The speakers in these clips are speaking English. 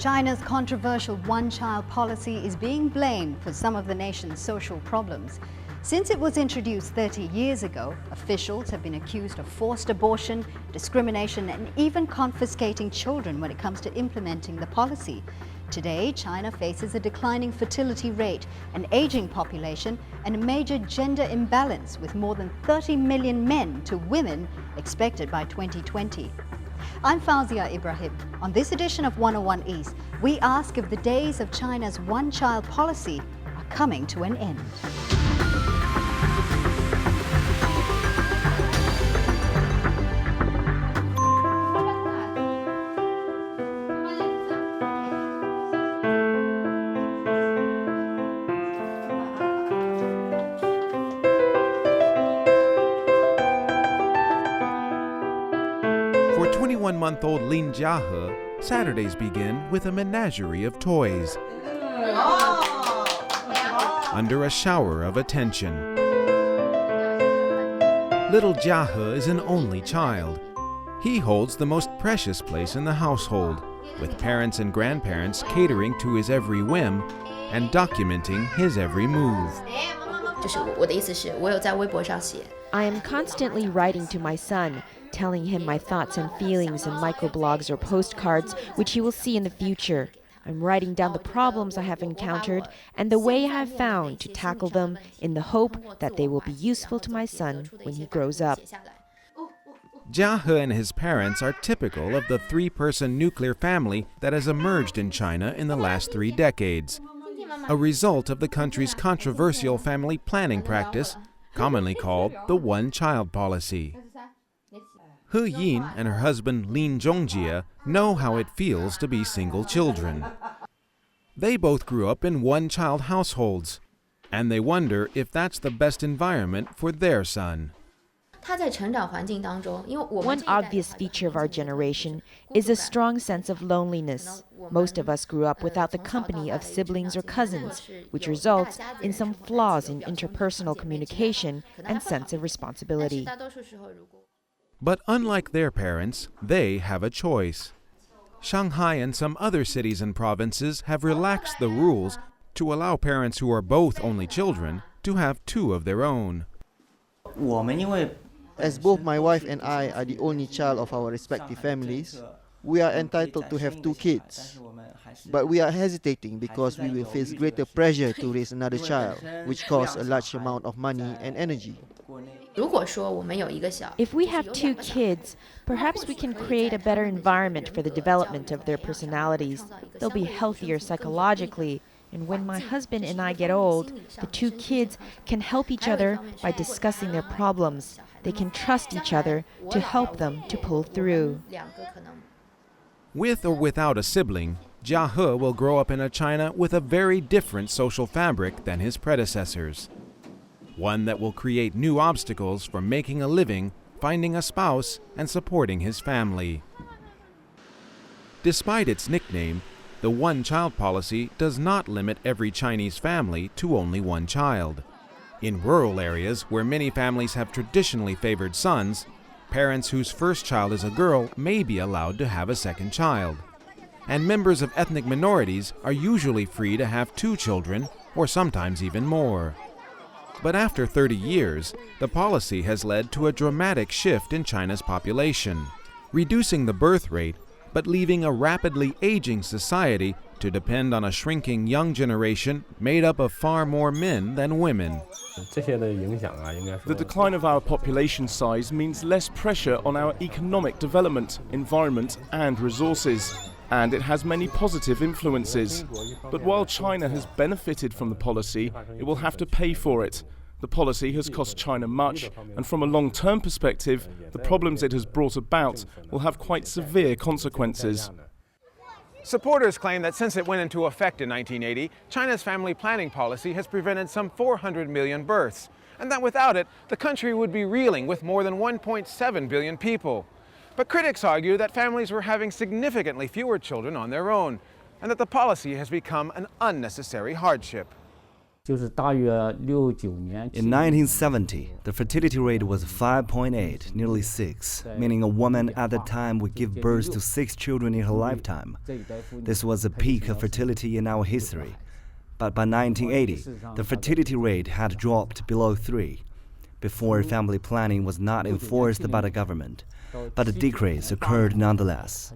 China's controversial one-child policy is being blamed for some of the nation's social problems. Since it was introduced 30 years ago, officials have been accused of forced abortion, discrimination, and even confiscating children when it comes to implementing the policy. Today, China faces a declining fertility rate, an aging population, and a major gender imbalance with more than 30 million men to women expected by 2020. I'm Fawzia Ibrahim. On this edition of 101 East, we ask if the days of China's one-child policy are coming to an end. For 21-month-old Lin Jiahe, Saturdays begin with a menagerie of toys. Under a shower of attention. Little Jiahe is an only child. He holds the most precious place in the household, with parents and grandparents catering to his every whim and documenting his every move. I am constantly writing to my son, telling him my thoughts and feelings in microblogs or postcards, which he will see in the future. I'm writing down the problems I have encountered and the way I have found to tackle them in the hope that they will be useful to my son when he grows up. Jiahe and his parents are typical of the three-person nuclear family that has emerged in China in the last 3 decades, a result of the country's controversial family planning practice, commonly called the one-child policy. He Yin and her husband Lin Zhongjie know how it feels to be single children. They both grew up in one-child households, and they wonder if that's the best environment for their son. One obvious feature of our generation is a strong sense of loneliness. Most of us grew up without the company of siblings or cousins, which results in some flaws in interpersonal communication and sense of responsibility. But unlike their parents, they have a choice. Shanghai and some other cities and provinces have relaxed the rules to allow parents who are both only children to have 2 of their own. As both my wife and I are the only child of our respective families, we are entitled to have 2 kids. But we are hesitating because we will face greater pressure to raise another child, which costs a large amount of money and energy. If we have 2 kids, perhaps we can create a better environment for the development of their personalities. They'll be healthier psychologically, and when my husband and I get old, the 2 kids can help each other by discussing their problems. They can trust each other to help them to pull through. With or without a sibling, Jiahe will grow up in a China with a very different social fabric than his predecessors. One that will create new obstacles for making a living, finding a spouse, and supporting his family. Despite its nickname, the one-child policy does not limit every Chinese family to only 1 child. In rural areas where many families have traditionally favored sons, parents whose first child is a girl may be allowed to have a second child. And members of ethnic minorities are usually free to have 2 children, or sometimes even more. But after 30 years, the policy has led to a dramatic shift in China's population, reducing the birth rate, but leaving a rapidly aging society to depend on a shrinking young generation made up of far more men than women. The decline of our population size means less pressure on our economic development, environment, and resources. And it has many positive influences. But while China has benefited from the policy, it will have to pay for it. The policy has cost China much, and from a long-term perspective, the problems it has brought about will have quite severe consequences. Supporters claim that since it went into effect in 1980, China's family planning policy has prevented some 400 million births, and that without it, the country would be reeling with more than 1.7 billion people. But critics argue that families were having significantly fewer children on their own, and that the policy has become an unnecessary hardship. In 1970, the fertility rate was 5.8, nearly 6, meaning a woman at the time would give birth to 6 children in her lifetime. This was a peak of fertility in our history. But by 1980, the fertility rate had dropped below 3. Before, family planning was not enforced by the government, but a decrease occurred nonetheless.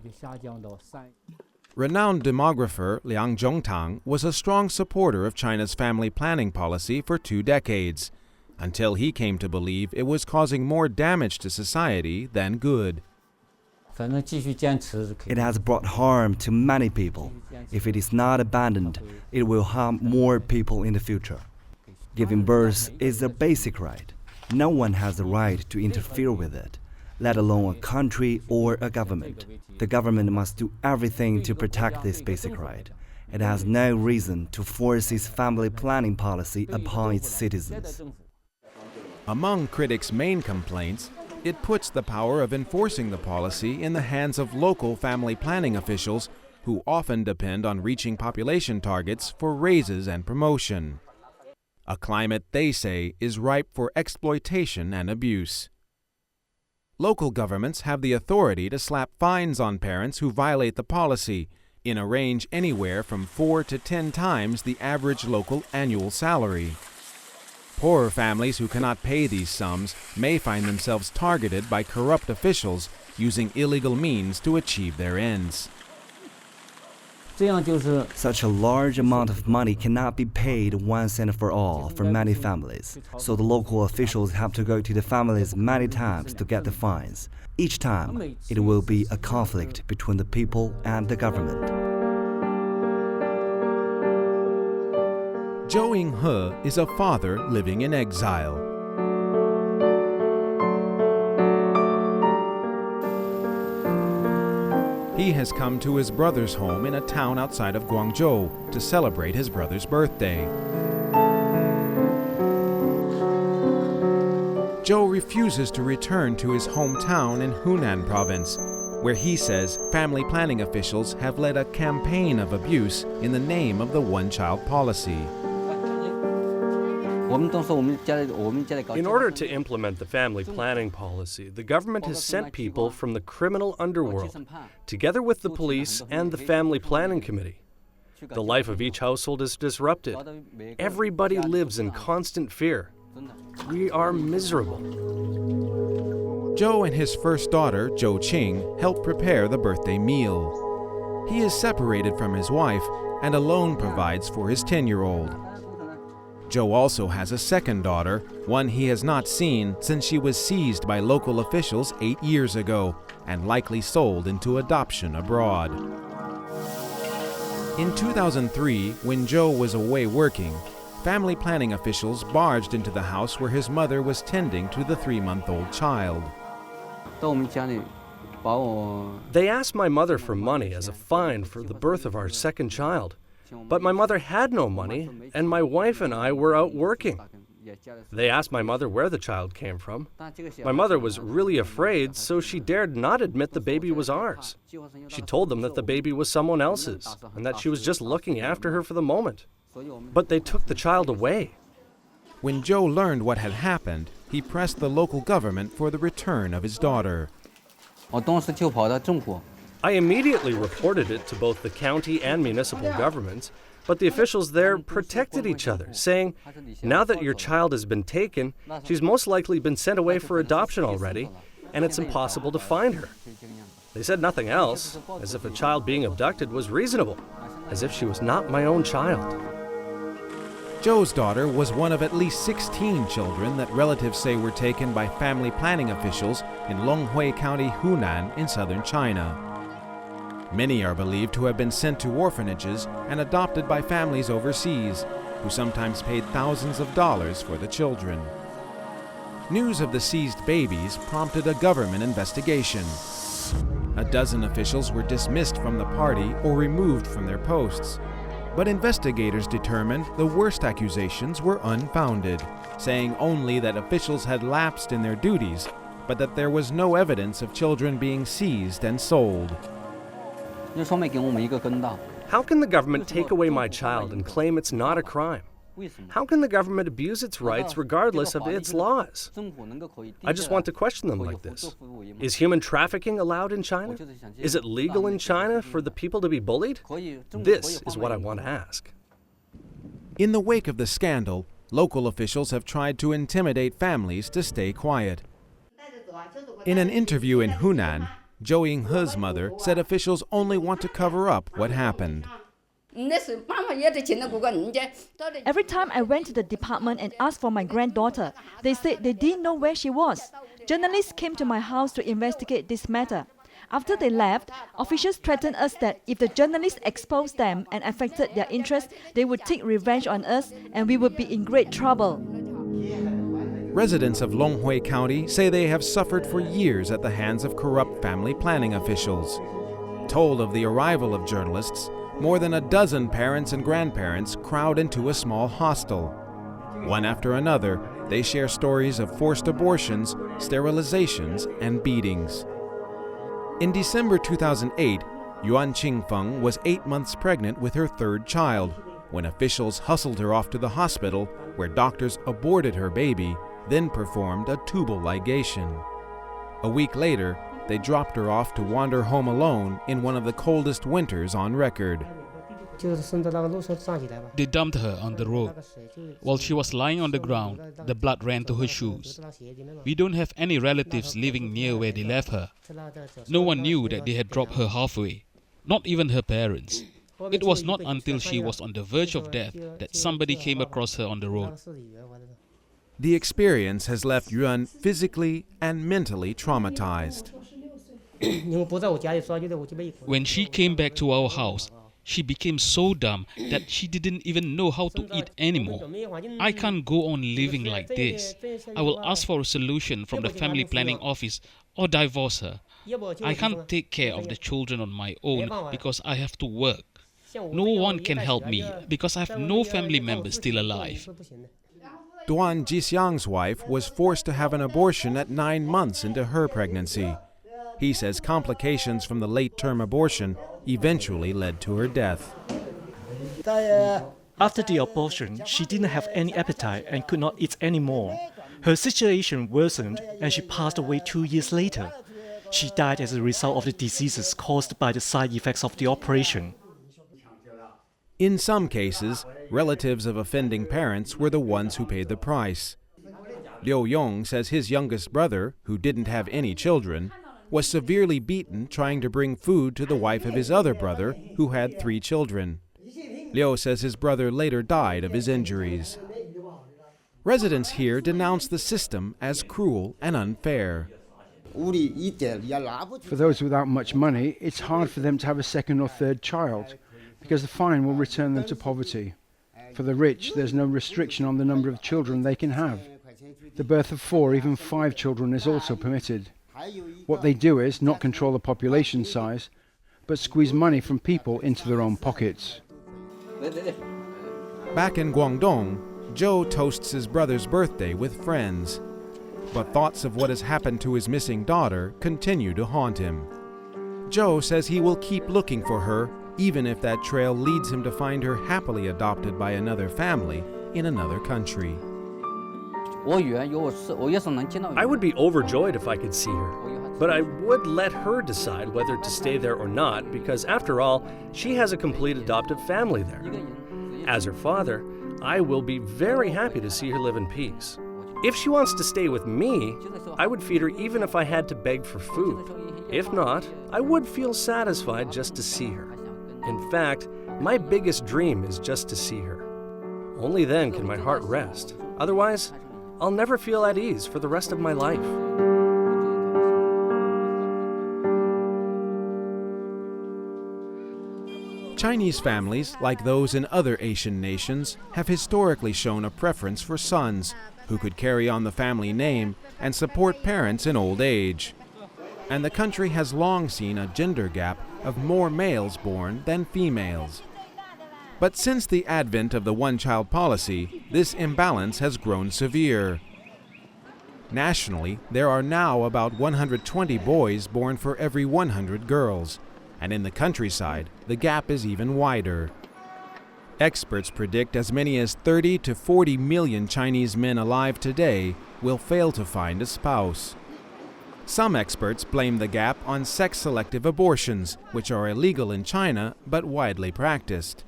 Renowned demographer Liang Zhongtang was a strong supporter of China's family planning policy for 2 decades, until he came to believe it was causing more damage to society than good. It has brought harm to many people. If it is not abandoned, it will harm more people in the future. Giving birth is a basic right. No one has the right to interfere with it, let alone a country or a government. The government must do everything to protect this basic right. It has no reason to force its family planning policy upon its citizens. Among critics' main complaints, it puts the power of enforcing the policy in the hands of local family planning officials who often depend on reaching population targets for raises and promotion. A climate they say is ripe for exploitation and abuse. Local governments have the authority to slap fines on parents who violate the policy in a range anywhere from 4 to 10 times the average local annual salary. Poorer families who cannot pay these sums may find themselves targeted by corrupt officials using illegal means to achieve their ends. Such a large amount of money cannot be paid once and for all for many families, so the local officials have to go to the families many times to get the fines. Each time, it will be a conflict between the people and the government. Zhou Yinghe is a father living in exile. He has come to his brother's home in a town outside of Guangzhou to celebrate his brother's birthday. Zhou refuses to return to his hometown in Hunan province, where he says family planning officials have led a campaign of abuse in the name of the one-child policy. In order to implement the family planning policy, the government has sent people from the criminal underworld, together with the police and the family planning committee. The life of each household is disrupted. Everybody lives in constant fear. We are miserable. Zhou and his first daughter, Zhou Qing, help prepare the birthday meal. He is separated from his wife and alone provides for his 10-year-old. Zhou also has a second daughter, one he has not seen since she was seized by local officials 8 years ago and likely sold into adoption abroad. In 2003, when Zhou was away working, family planning officials barged into the house where his mother was tending to the 3-month-old child. They asked my mother for money as a fine for the birth of our second child. But my mother had no money, and my wife and I were out working. They asked my mother where the child came from. My mother was really afraid, so she dared not admit the baby was ours. She told them that the baby was someone else's, and that she was just looking after her for the moment. But they took the child away. When Zhou learned what had happened, he pressed the local government for the return of his daughter. I immediately reported it to both the county and municipal governments, but the officials there protected each other, saying, now that your child has been taken, she's most likely been sent away for adoption already, and it's impossible to find her. They said nothing else, as if a child being abducted was reasonable, as if she was not my own child. Zhou's daughter was one of at least 16 children that relatives say were taken by family planning officials in Longhui County, Hunan, in southern China. Many are believed to have been sent to orphanages and adopted by families overseas, who sometimes paid thousands of dollars for the children. News of the seized babies prompted a government investigation. A dozen officials were dismissed from the party or removed from their posts. But investigators determined the worst accusations were unfounded, saying only that officials had lapsed in their duties, but that there was no evidence of children being seized and sold. How can the government take away my child and claim it's not a crime? How can the government abuse its rights regardless of its laws? I just want to question them like this. Is human trafficking allowed in China? Is it legal in China for the people to be bullied? This is what I want to ask. In the wake of the scandal, local officials have tried to intimidate families to stay quiet. In an interview in Hunan, Zhou Yinghe's mother said officials only want to cover up what happened. Every time I went to the department and asked for my granddaughter, they said they didn't know where she was. Journalists came to my house to investigate this matter. After they left, officials threatened us that if the journalists exposed them and affected their interests, they would take revenge on us and we would be in great trouble. Residents of Longhui County say they have suffered for years at the hands of corrupt family planning officials. Told of the arrival of journalists, more than a dozen parents and grandparents crowd into a small hostel. One after another, they share stories of forced abortions, sterilizations, and beatings. In December 2008, Yuan Qingfeng was 8 months pregnant with her third child when officials hustled her off to the hospital where doctors aborted her baby, then performed a tubal ligation. A week later, they dropped her off to wander home alone in one of the coldest winters on record. They dumped her on the road. While she was lying on the ground, the blood ran to her shoes. We don't have any relatives living near where they left her. No one knew that they had dropped her halfway, not even her parents. It was not until she was on the verge of death that somebody came across her on the road. The experience has left Yuan physically and mentally traumatized. When she came back to our house, she became so dumb that she didn't even know how to eat anymore. I can't go on living like this. I will ask for a solution from the family planning office or divorce her. I can't take care of the children on my own because I have to work. No one can help me because I have no family members still alive. Duan Jixiang's wife was forced to have an abortion at 9 months into her pregnancy. He says complications from the late-term abortion eventually led to her death. After the abortion, she didn't have any appetite and could not eat anymore. Her situation worsened and she passed away 2 years later. She died as a result of the diseases caused by the side effects of the operation. In some cases, relatives of offending parents were the ones who paid the price. Liu Yong says his youngest brother, who didn't have any children, was severely beaten trying to bring food to the wife of his other brother, who had 3 children. Liu says his brother later died of his injuries. Residents here denounce the system as cruel and unfair. For those without much money, it's hard for them to have a second or third child, because the fine will return them to poverty. For the rich, there's no restriction on the number of children they can have. The birth of 4, even 5 children is also permitted. What they do is not control the population size, but squeeze money from people into their own pockets. Back in Guangdong, Zhou toasts his brother's birthday with friends. But thoughts of what has happened to his missing daughter continue to haunt him. Zhou says he will keep looking for her, even if that trail leads him to find her happily adopted by another family in another country. I would be overjoyed if I could see her, but I would let her decide whether to stay there or not because, after all, she has a complete adoptive family there. As her father, I will be very happy to see her live in peace. If she wants to stay with me, I would feed her even if I had to beg for food. If not, I would feel satisfied just to see her. In fact, my biggest dream is just to see her. Only then can my heart rest. Otherwise, I'll never feel at ease for the rest of my life. Chinese families, like those in other Asian nations, have historically shown a preference for sons who could carry on the family name and support parents in old age. And the country has long seen a gender gap of more males born than females. But since the advent of the one-child policy, this imbalance has grown severe. Nationally, there are now about 120 boys born for every 100 girls, and in the countryside, the gap is even wider. Experts predict as many as 30 to 40 million Chinese men alive today will fail to find a spouse. Some experts blame the gap on sex-selective abortions, which are illegal in China but widely practiced.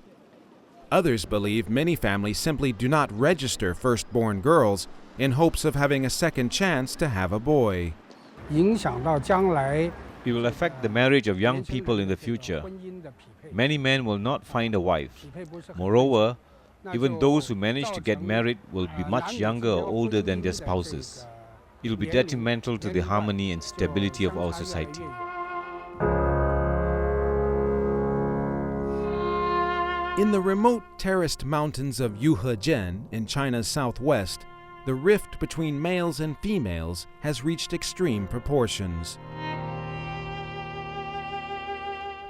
Others believe many families simply do not register firstborn girls in hopes of having a second chance to have a boy. It will affect the marriage of young people in the future. Many men will not find a wife. Moreover, even those who manage to get married will be much younger or older than their spouses. It will be detrimental to the harmony and stability of our society. In the remote terraced mountains of Yuhejian in China's southwest, the rift between males and females has reached extreme proportions.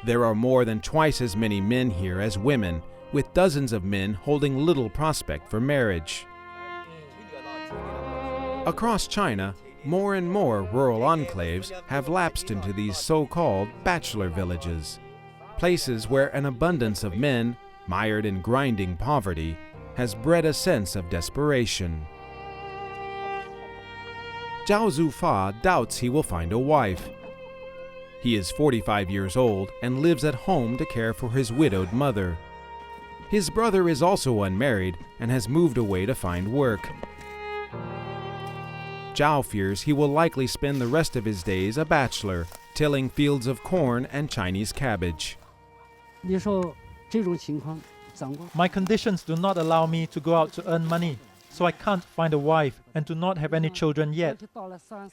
There are more than twice as many men here as women, with dozens of men holding little prospect for marriage. Across China, more and more rural enclaves have lapsed into these so-called bachelor villages, places where an abundance of men, mired in grinding poverty, has bred a sense of desperation. Zhao Zufa doubts he will find a wife. He is 45 years old and lives at home to care for his widowed mother. His brother is also unmarried and has moved away to find work. Zhao fears he will likely spend the rest of his days a bachelor, tilling fields of corn and Chinese cabbage. My conditions do not allow me to go out to earn money, so I can't find a wife and do not have any children yet.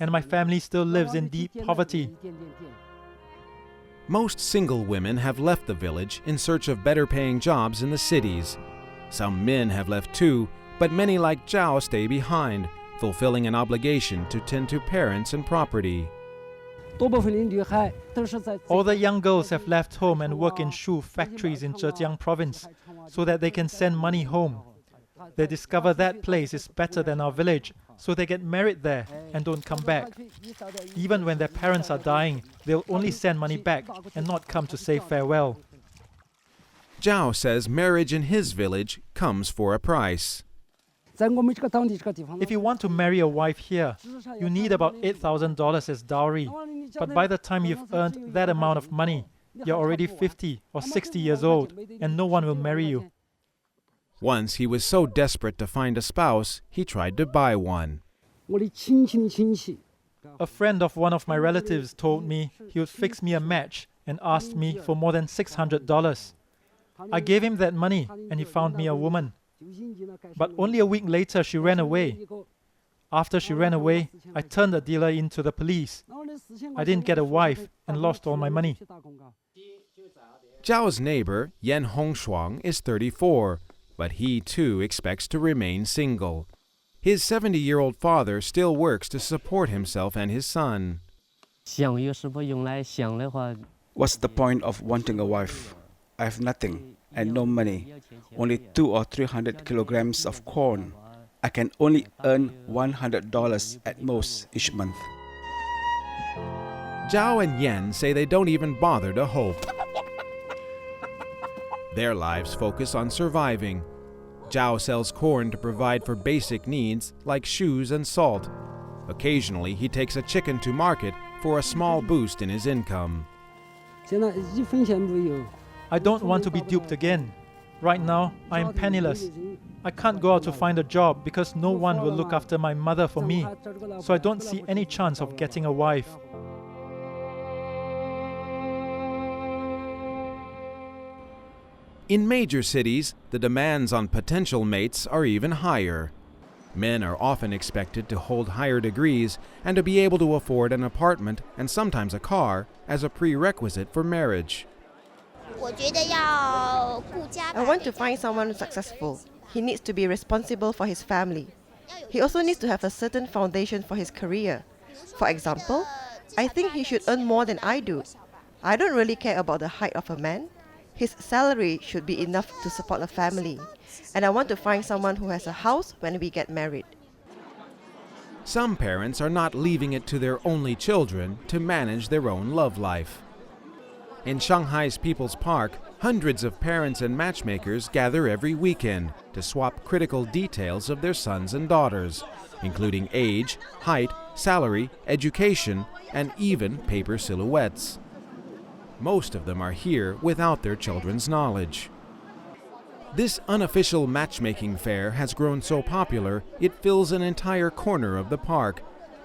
And my family still lives in deep poverty. Most single women have left the village in search of better-paying jobs in the cities. Some men have left too, but many like Zhao stay behind, fulfilling an obligation to tend to parents and property. All the young girls have left home and work in shoe factories in Zhejiang province so that they can send money home. They discover that place is better than our village, so they get married there and don't come back. Even when their parents are dying, they'll only send money back and not come to say farewell. Zhao says marriage in his village comes for a price. If you want to marry a wife here, you need about $8,000 as dowry. But by the time you've earned that amount of money, you're already 50 or 60 years old, and no one will marry you. Once he was so desperate to find a spouse, he tried to buy one. A friend of one of my relatives told me he would fix me a match and asked me for more than $600. I gave him that money and he found me a woman. But only a week later she ran away. After she ran away, I turned the dealer into the police. I didn't get a wife and lost all my money. Zhao's neighbor, Yan Hongshuang, is 34. But he too expects to remain single. His 70-year-old father still works to support himself and his son. What's the point of wanting a wife? I have nothing and no money, only 200 or 300 kilograms of corn. I can only earn $100 at most each month. Zhao and Yan say they don't even bother to hope. Their lives focus on surviving. Zhao sells corn to provide for basic needs like shoes and salt. Occasionally, he takes a chicken to market for a small boost in his income. I don't want to be duped again. Right now, I am penniless. I can't go out to find a job because no one will look after my mother for me. So I don't see any chance of getting a wife. In major cities, the demands on potential mates are even higher. Men are often expected to hold higher degrees and to be able to afford an apartment and sometimes a car as a prerequisite for marriage. I want to find someone successful. He needs to be responsible for his family. He also needs to have a certain foundation for his career. For example, I think he should earn more than I do. I don't really care about the height of a man. His salary should be enough to support a family. And I want to find someone who has a house when we get married. Some parents are not leaving it to their only children to manage their own love life. In Shanghai's People's Park, Hundreds of parents and matchmakers gather every weekend to swap critical details of their sons and daughters, including age, height, salary, education, and even paper silhouettes. Most of them are here without their children's knowledge. This unofficial matchmaking fair has grown so popular it fills an entire corner of the park,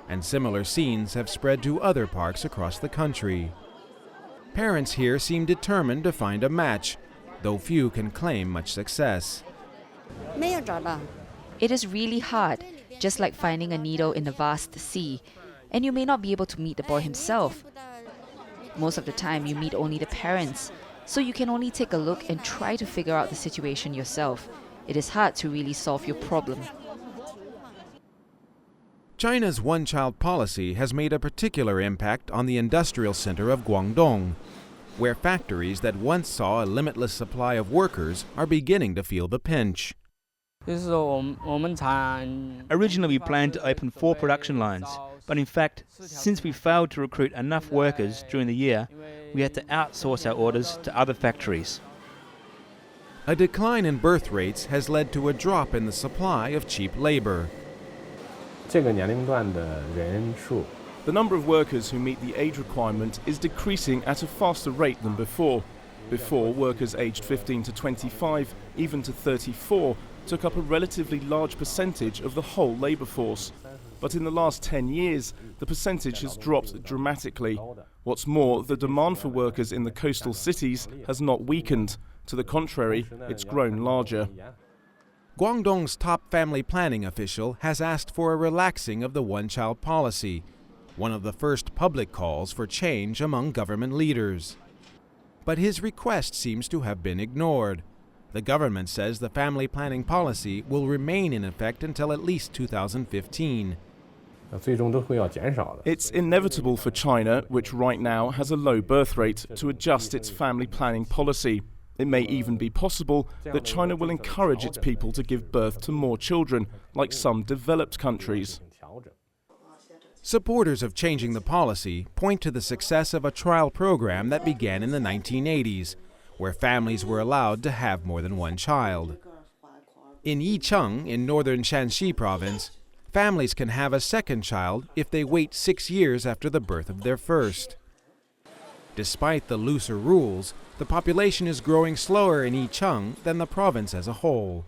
and similar scenes have spread to other parks across the country. Parents here seem determined to find a match, though few can claim much success. It is really hard, just like finding a needle in a vast sea, and you may not be able to meet the boy himself. Most of the time you meet only the parents, so you can only take a look and try to figure out the situation yourself. It is hard to really solve your problem. China's one-child policy has made a particular impact on the industrial center of Guangdong, where factories that once saw a limitless supply of workers are beginning to feel the pinch. Originally we planned to open 4 production lines, but in fact, since we failed to recruit enough workers during the year, we had to outsource our orders to other factories. A decline in birth rates has led to a drop in the supply of cheap labor. The number of workers who meet the age requirement is decreasing at a faster rate than before. Before, workers aged 15 to 25, even to 34, took up a relatively large percentage of the whole labour force. But in the last 10 years, the percentage has dropped dramatically. What's more, the demand for workers in the coastal cities has not weakened. To the contrary, it's grown larger. Guangdong's top family planning official has asked for a relaxing of the one-child policy, one of the first public calls for change among government leaders. But his request seems to have been ignored. The government says the family planning policy will remain in effect until at least 2015. It's inevitable for China, which right now has a low birth rate, to adjust its family planning policy. It may even be possible that China will encourage its people to give birth to more children, like some developed countries. Supporters of changing the policy point to the success of a trial program that began in the 1980s, where families were allowed to have more than one child. In Yicheng, in northern Shanxi province, families can have a second child if they wait 6 years after the birth of their first. Despite the looser rules, the population is growing slower in Yicheng than the province as a whole.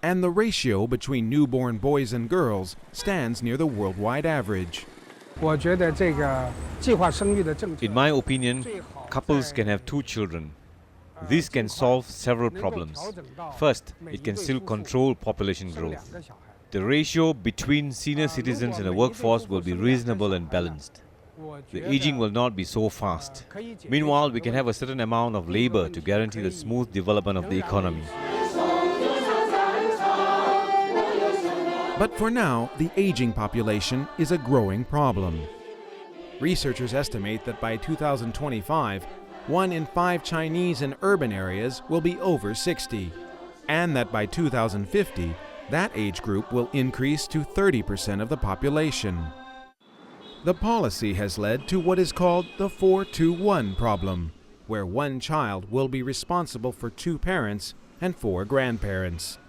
And the ratio between newborn boys and girls stands near the worldwide average. In my opinion, couples can have 2 children. This can solve several problems. First, it can still control population growth. The ratio between senior citizens in the workforce will be reasonable and balanced. The aging will not be so fast. Meanwhile, we can have a certain amount of labor to guarantee the smooth development of the economy. But for now, the aging population is a growing problem. Researchers estimate that by 2025, 1 in 5 Chinese in urban areas will be over 60, and that by 2050, that age group will increase to 30% of the population. The policy has led to what is called the 4-to-1 problem, where one child will be responsible for 2 parents and 4 grandparents.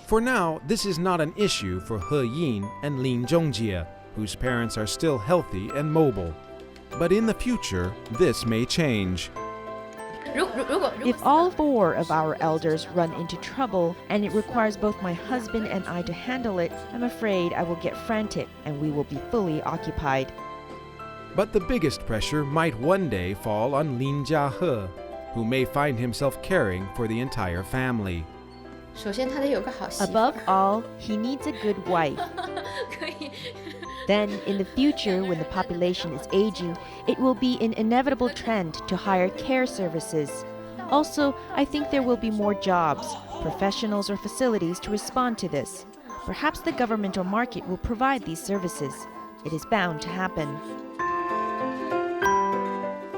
For now, this is not an issue for He Yin and Lin Zhongjie, whose parents are still healthy and mobile. But in the future, this may change. If all 4 of our elders run into trouble and it requires both my husband and I to handle it, I'm afraid I will get frantic and we will be fully occupied. But the biggest pressure might one day fall on Lin Jiahe, who may find himself caring for the entire family. Above all, he needs a good wife. Then, in the future, when the population is aging, it will be an inevitable trend to hire care services. Also, I think there will be more jobs, professionals or facilities to respond to this. Perhaps the government or market will provide these services. It is bound to happen.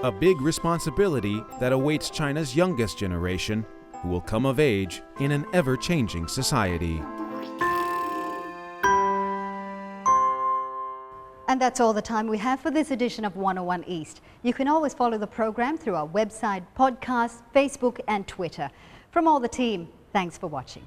A big responsibility that awaits China's youngest generation, who will come of age in an ever-changing society. And that's all the time we have for this edition of 101 East. You can always follow the program through our website, podcast, Facebook and Twitter. From all the team, thanks for watching.